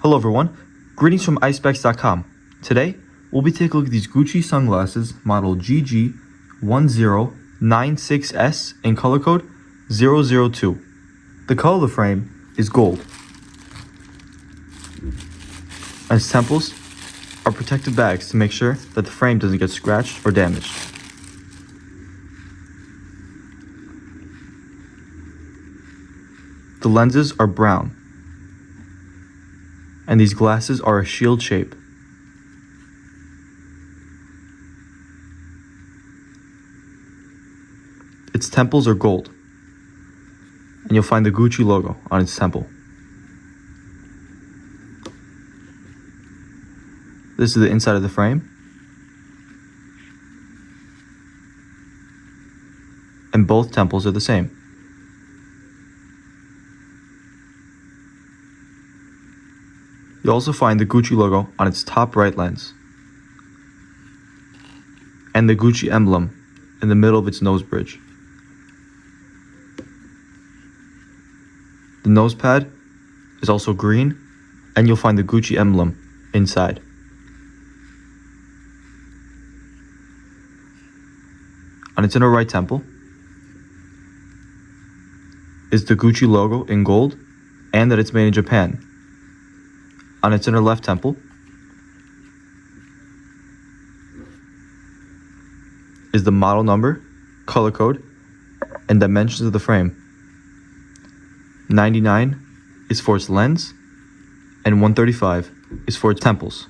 Hello everyone, greetings from Eyespecs.com. Today, we'll be taking a look at these Gucci sunglasses model GG1096S in color code 002. The color of the frame is gold. And its temples are protective bags to make sure that the frame doesn't get scratched or damaged. The lenses are brown. And these glasses are a shield shape. Its temples are gold, and you'll find the Gucci logo on its temple. This is the inside of the frame, and both temples are the same. You'll also find the Gucci logo on its top right lens, and the Gucci emblem in the middle of its nose bridge. The nose pad is also green, and you'll find the Gucci emblem inside. On its inner right temple is the Gucci logo in gold, and that it's made in Japan. On its inner left temple is the model number, color code, and dimensions of the frame. 99 is for its lens, and 135 is for its temples.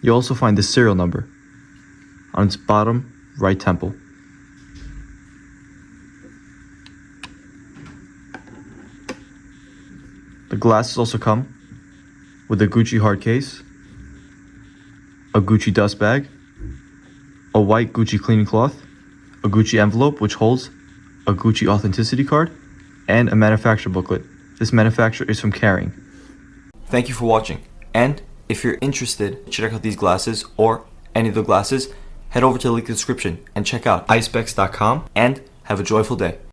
You'll also find the serial number on its bottom right temple. The glasses also come with a Gucci hard case, a Gucci dust bag, a white Gucci cleaning cloth, a Gucci envelope which holds a Gucci authenticity card, and a manufacturer booklet. This manufacturer is from Caring. Thank you for watching, and if you're interested to check out these glasses or any of the glasses, head over to the link in the description and check out Eyespecs.com, and have a joyful day.